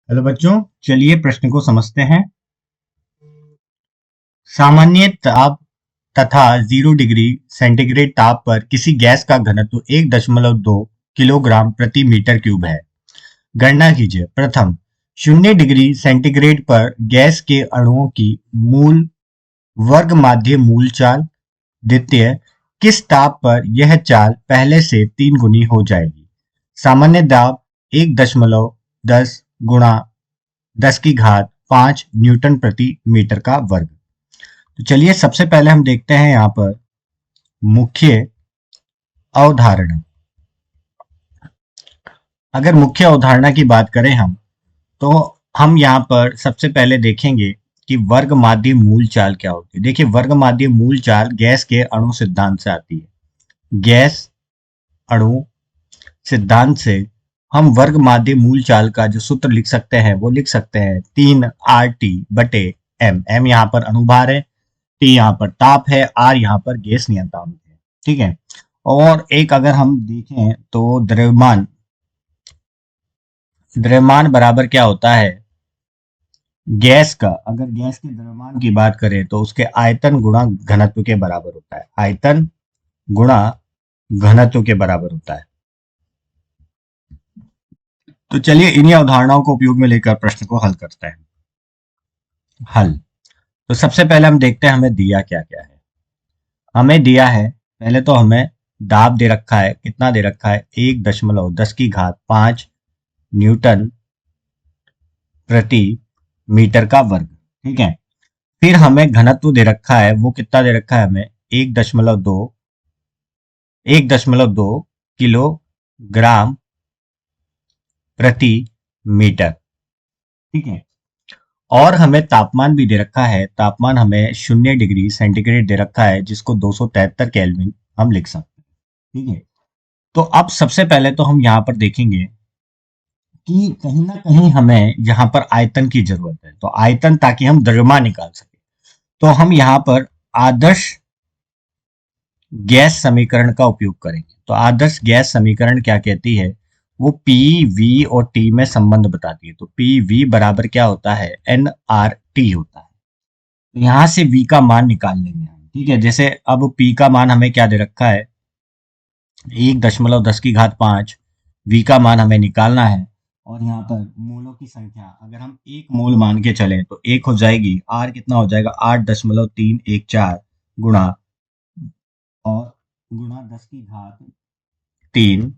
Hello बच्चों, चलिए प्रश्न को समझते हैं। सामान्य ताप तथा 0 डिग्री सेंटीग्रेड ताप पर किसी गैस का घनत्व 1.2 किलोग्राम प्रति मीटर क्यूब है। गणना कीजिए। प्रथम, 0 डिग्री सेंटीग्रेड पर गैस के अणुओं की मूल वर्ग माध्य मूल चाल। द्वितीय, किस ताप पर यह चाल पहले से 3 गुनी हो जाएगी। सामान्य दाब 1.10 गुणा 10 की घात 5 न्यूटन प्रति मीटर का वर्ग। तो चलिए सबसे पहले हम देखते हैं यहाँ पर मुख्य अवधारणा। अगर मुख्य अवधारणा की बात करें हम, तो हम यहाँ पर सबसे पहले देखेंगे कि वर्ग माध्य मूल चाल क्या होती है। देखिए, वर्ग माध्य मूल चाल गैस के अणु सिद्धांत से आती है। गैस अणु सिद्धांत से हम वर्ग माध्य मूल चाल का जो सूत्र लिख सकते हैं वो लिख सकते हैं 3RT/m। m यहाँ पर अणुभार है, टी यहाँ पर ताप है, आर यहाँ पर गैस नियतांक है। ठीक है। और एक अगर हम देखें तो द्रव्यमान द्रव्यमान बराबर क्या होता है गैस का। अगर गैस के द्रव्यमान की बात करें तो उसके आयतन गुणा घनत्व के बराबर होता है। आयतन गुणा घनत्व के बराबर होता है। तो चलिए इन्हीं अवधारणाओं को उपयोग में लेकर प्रश्न को हल करते हैं। हल। तो सबसे पहले हम देखते हैं हमें दिया क्या क्या है। हमें दिया है, पहले तो हमें दाब दे रखा है। कितना दे रखा है? 1.10 की घात 5 न्यूटन प्रति मीटर का वर्ग। ठीक है। फिर हमें घनत्व दे रखा है, वो कितना दे रखा है हमें? 1.2 किलोग्राम प्रति मीटर। ठीक है। और हमें तापमान भी दे रखा है। तापमान हमें 0 डिग्री सेंटीग्रेड दे रखा है, जिसको 273 केल्विन हम लिख सकते हैं। ठीक है। तो अब सबसे पहले तो हम यहाँ पर देखेंगे कि कहीं ना कहीं हमें यहाँ पर आयतन की जरूरत है। तो आयतन, ताकि हम द्रव्यमान निकाल सके, तो हम यहाँ पर आदर्श गैस समीकरण का उपयोग करेंगे। तो आदर्श गैस समीकरण क्या कहती है? वो पी, वी और टी में संबंध बताती है। तो पी वी बराबर क्या होता है? NRT होता है। तो यहाँ से v का मान निकाल लेंगे हम। ठीक है। जैसे अब p का मान हमें क्या दे रखा है? 1.10 की घात 5। v का मान हमें निकालना है। और यहाँ पर मोलों की संख्या अगर हम 1 मोल मान के चलें तो 1 हो जाएगी। r कितना हो जाएगा? 8.314 गुणा और गुणा 10 की घात 3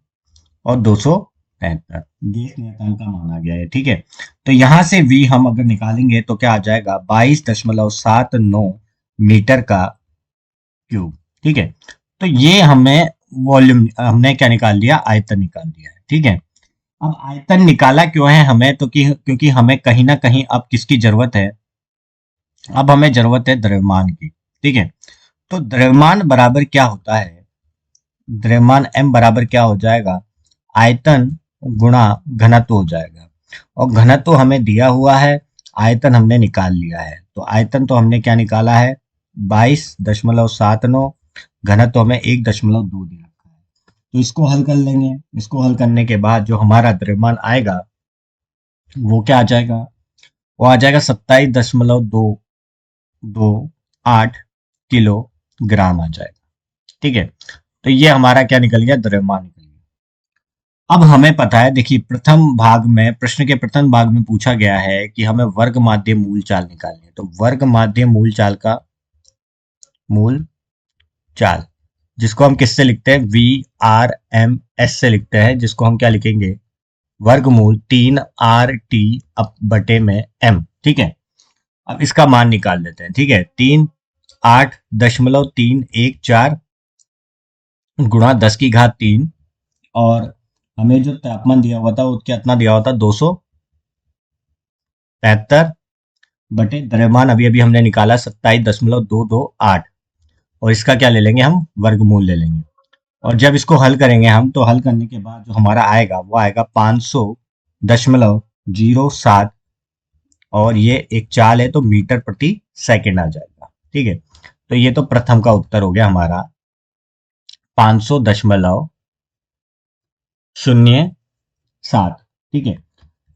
और 273। गैस नियतांक का मान आ गया है। ठीक है। तो यहां से v हम अगर निकालेंगे तो क्या आ जाएगा? 22.79 मीटर का क्यूब। ठीक है। तो ये हमें वॉल्यूम, हमने क्या निकाल लिया? आयतन निकाल लिया है। ठीक है। अब आयतन निकाला क्यों है हमें? तो क्योंकि हमें कहीं ना कहीं अब किसकी जरूरत है? अब हमें जरूरत है द्रव्यमान की। ठीक है। तो द्रव्यमान बराबर क्या होता है? द्रव्यमान m बराबर क्या हो जाएगा? आयतन गुणा घनत्व हो जाएगा। और घनत्व हमें दिया हुआ है, आयतन हमने निकाल लिया है। तो आयतन तो हमने क्या निकाला है? 22.79। घनत्व हमें 1.2 दे रखा है। तो इसको हल कर लेंगे। इसको हल करने के बाद जो हमारा द्रव्यमान आएगा वो क्या आ जाएगा? वो आ जाएगा 27.228 किलोग्राम आ जाएगा। ठीक है। तो ये हमारा क्या निकल गया? द्रव्यमान निकल गया। अब हमें पता है, देखिए प्रथम भाग में, प्रश्न के प्रथम भाग में पूछा गया है कि हमें वर्ग माध्य मूल चाल निकालनी है। तो वर्ग माध्य मूल चाल का मूल चाल, जिसको हम किससे लिखते हैं? VRMS से लिखते हैं, जिसको हम क्या लिखेंगे? वर्गमूल 3RT अप बटे में m। ठीक है। अब इसका मान निकाल लेते हैं। ठीक है। 8.314 गुणा 10 की घात 3 और हमें जो तापमान दिया हुआ था वो कितना दिया हुआ था? 273 बटे द्रव्यमान अभी अभी हमने निकाला 27.228। और इसका क्या ले लेंगे हम? वर्गमूल ले लेंगे। और जब इसको हल करेंगे हम, तो हल करने के बाद जो हमारा आएगा वो आएगा 500.07। और ये एक चाल है तो मीटर प्रति सेकंड आ जाएगा। ठीक है। तो ये तो प्रथम का उत्तर हो गया हमारा 500.07। ठीक है।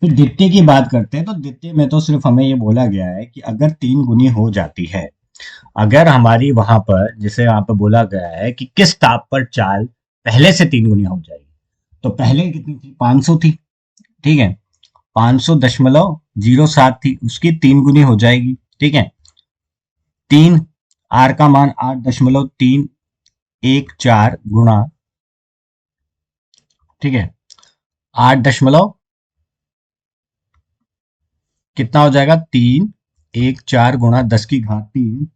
फिर द्वितीय की बात करते हैं, तो द्वितीय में तो सिर्फ हमें ये बोला गया है कि अगर 3 गुनी हो जाती है, अगर हमारी वहां पर जैसे यहाँ पे बोला गया है कि किस ताप पर चाल पहले से 3 गुनी हो जाएगी, तो पहले कितनी थी, 500 थी, ठीक है, 500.07 थी, उसकी 3 गुनी हो जाएगी, ठीक है, 3, आर का मान 8.314 गुणा, ठीक है, 8 कितना हो जाएगा, 314 गुणा 10 की घात 3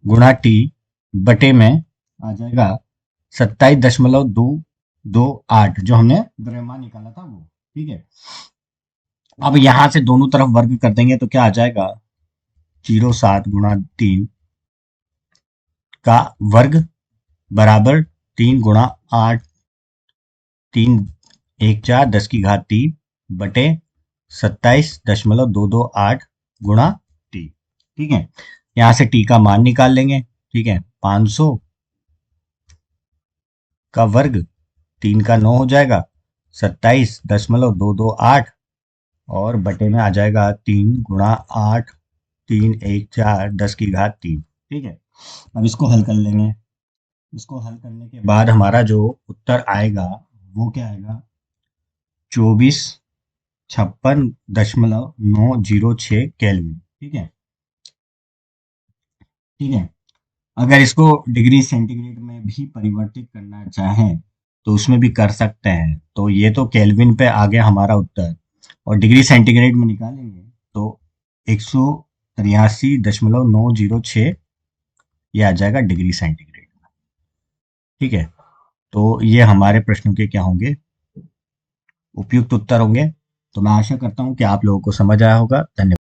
गुणा टी बटे में आ जाएगा 27.228, जो हमने द्रव्यमान निकाला था वो, ठीक है। अब यहां से दोनों तरफ वर्ग कर देंगे तो क्या आ जाएगा, 07 गुणा 3 का वर्ग बराबर 3 गुणा 8, 3 1 4 10 की घात 3 बटे 27.228 गुणा टी, ठीक है। यहां से टी का मान निकाल लेंगे, ठीक है, 500 का वर्ग 3 का 9 हो जाएगा 27.228, और बटे में आ जाएगा 3 गुणा 8, 3 1 4 10 की घात 3, ठीक है। अब इसको हल कर लेंगे, इसको हल करने के बाद हमारा जो उत्तर आएगा वो क्या आएगा, 2456.906 केल्विन, ठीक है, ठीक है। अगर इसको डिग्री सेंटीग्रेड में भी परिवर्तित करना चाहें तो उसमें भी कर सकते हैं, तो ये तो केल्विन पे आ गया हमारा उत्तर, और डिग्री सेंटीग्रेड में निकालेंगे तो 183.906 ये आ जाएगा डिग्री सेंटीग्रेड में, ठीक है। तो ये हमारे प्रश्नों के क्या होंगे, उपयुक्त उत्तर होंगे। तो मैं आशा करता हूँ कि आप लोगों को समझ आया होगा। धन्यवाद।